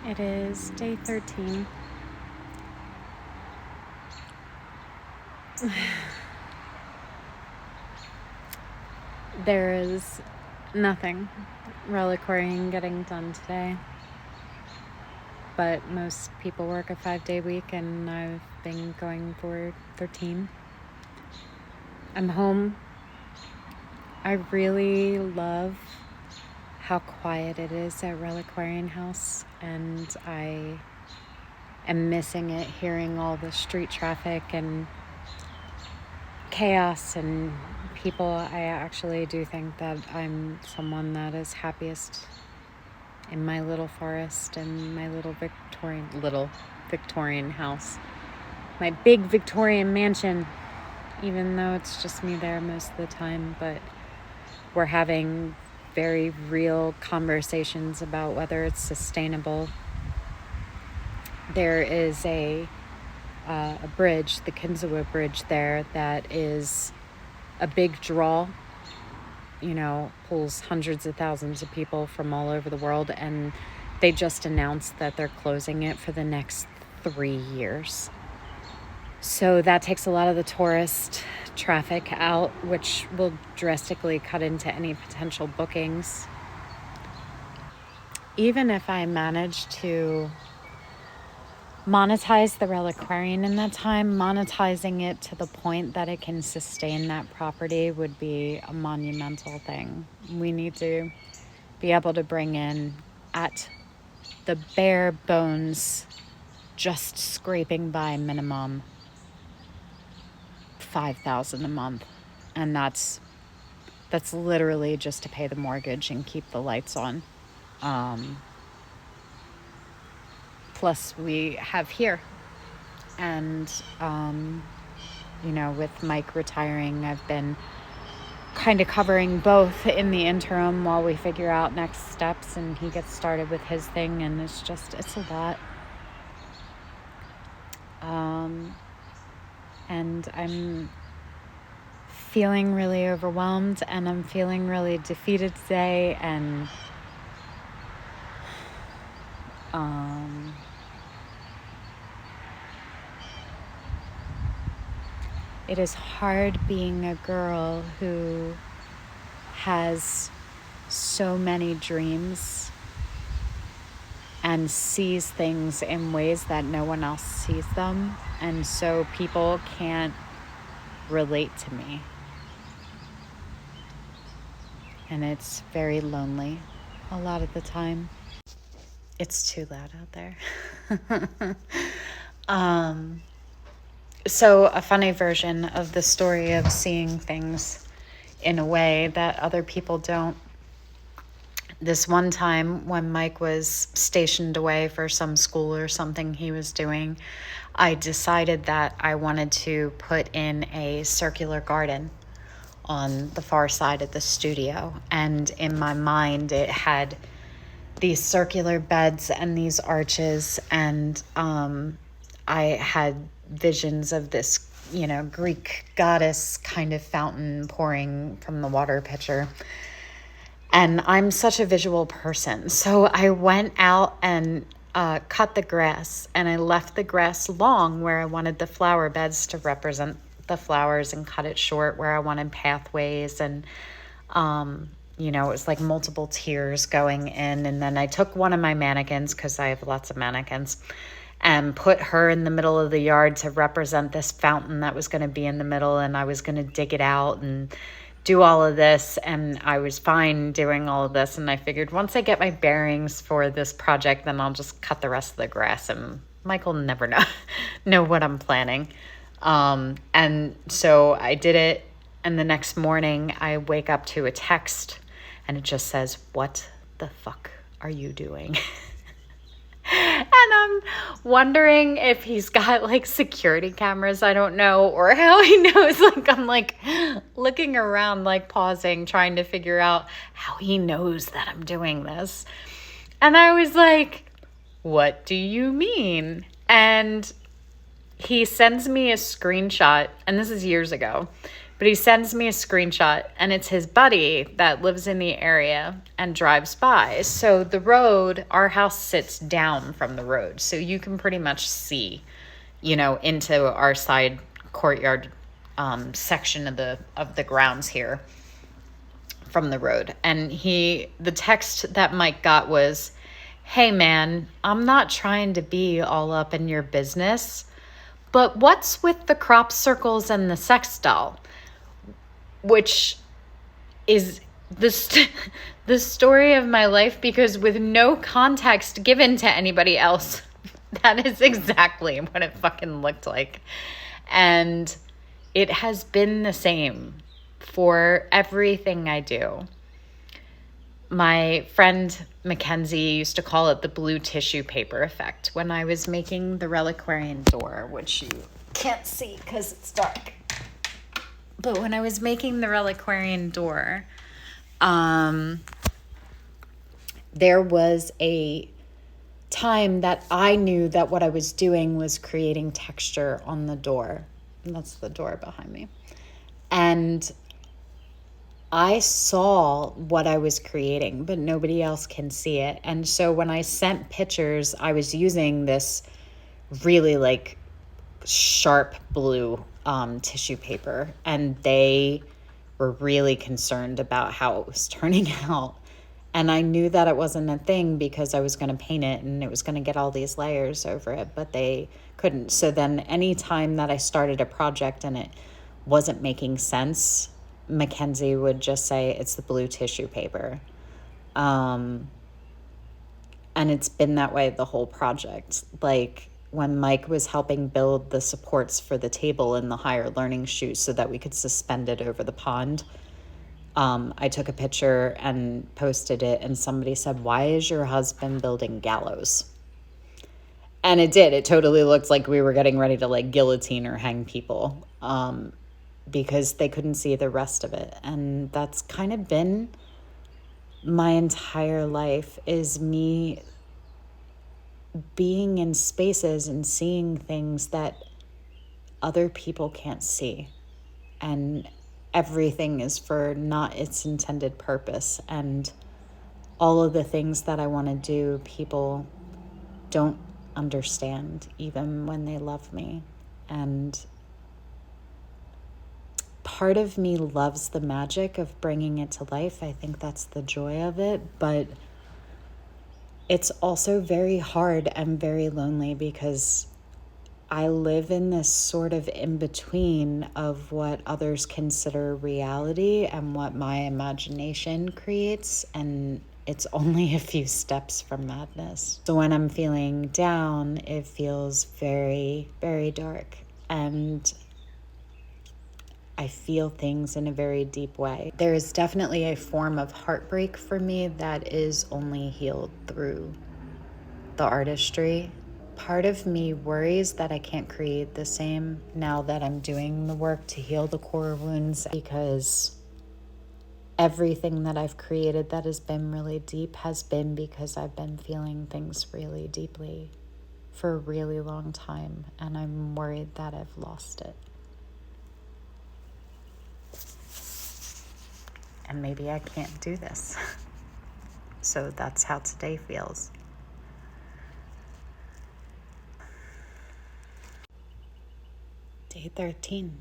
It is day 13. There is nothing reliquarian getting done today, but most people work a 5-day week and I've been going for 13. I'm home. I really love how quiet it is at Reliquarian House, and I am missing it, hearing all the street traffic and chaos and people. I actually do think that I'm someone that is happiest in my little forest and my little Victorian house, my big Victorian mansion, even though it's just me there most of the time. But we're having very real conversations about whether it's sustainable. There is a bridge, the Kinzawa Bridge there, that is a big draw, pulls hundreds of thousands of people from all over the world, and they just announced that they're closing it for the next 3 years. So that takes a lot of the tourist traffic out, which will drastically cut into any potential bookings. Even if I manage to monetize the Reliquarian in that time, monetizing it to the point that it can sustain that property would be a monumental thing. We need to be able to bring in, at the bare bones, just scraping by minimum, $5,000 a month, and that's literally just to pay the mortgage and keep the lights on. Plus we have here, and with Mike retiring, I've been kind of covering both in the interim while we figure out next steps and he gets started with his thing, and it's a lot. And I'm feeling really overwhelmed, and I'm feeling really defeated today, and it is hard being a girl who has so many dreams and sees things in ways that no one else sees them, and so people can't relate to me. And it's very lonely a lot of the time. It's too loud out there. So a funny version of the story of seeing things in a way that other people don't. This one time when Mike was stationed away for some school or something he was doing, I decided that I wanted to put in a circular garden on the far side of the studio. And in my mind, it had these circular beds and these arches, and I had visions of this, Greek goddess kind of fountain pouring from the water pitcher. And I'm such a visual person. So I went out and cut the grass, and I left the grass long where I wanted the flower beds to represent the flowers, and cut it short where I wanted pathways. And, it was like multiple tiers going in. And then I took one of my mannequins, because I have lots of mannequins, and put her in the middle of the yard to represent this fountain that was going to be in the middle. And I was going to dig it out and do all of this. And I was fine doing all of this. And I figured once I get my bearings for this project, then I'll just cut the rest of the grass, and Mike will never know what I'm planning. And so I did it. And the next morning I wake up to a text, and it just says, "What the fuck are you doing?" And I'm wondering if he's got like security cameras, I don't know, or how he knows. Like, I'm like looking around, like pausing, trying to figure out how he knows that I'm doing this. And I was like, "What do you mean?" And he sends me a screenshot, and this is years ago, but But he sends me a screenshot, and it's his buddy that lives in the area and drives by. So the road, our house sits down from the road. So you can pretty much see, into our side courtyard section of the grounds here from the road. And the text that Mike got was, "Hey man, I'm not trying to be all up in your business, but what's with the crop circles and the sex doll?" Which is the story of my life, because with no context given to anybody else, that is exactly what it fucking looked like. And it has been the same for everything I do. My friend Mackenzie used to call it the blue tissue paper effect when I was making the Reliquarian door, which you can't see because it's dark. But when I was making the Reliquarian door, there was a time that I knew that what I was doing was creating texture on the door. And that's the door behind me. And I saw what I was creating, but nobody else can see it. And so when I sent pictures, I was using this really like sharp blue tissue paper, and they were really concerned about how it was turning out. And I knew that it wasn't a thing because I was going to paint it and it was going to get all these layers over it, but they couldn't. So then anytime that I started a project and it wasn't making sense, Mackenzie would just say, "It's the blue tissue paper." And it's been that way the whole project. Like when Mike was helping build the supports for the table in the higher learning chute so that we could suspend it over the pond, I took a picture and posted it, and somebody said, "Why is your husband building gallows?" And it did. It totally looked like we were getting ready to like guillotine or hang people, because they couldn't see the rest of it. And that's kind of been my entire life, is me being in spaces and seeing things that other people can't see. And everything is for not its intended purpose. And all of the things that I want to do, people don't understand, even when they love me. And part of me loves the magic of bringing it to life. I think that's the joy of it. But it's also very hard and very lonely, because I live in this sort of in-between of what others consider reality and what my imagination creates, and it's only a few steps from madness. So when I'm feeling down, it feels very, very dark, and I feel things in a very deep way. There is definitely a form of heartbreak for me that is only healed through the artistry. Part of me worries that I can't create the same now that I'm doing the work to heal the core wounds, because everything that I've created that has been really deep has been because I've been feeling things really deeply for a really long time, and I'm worried that I've lost it. And maybe I can't do this. So that's how today feels. Day 13.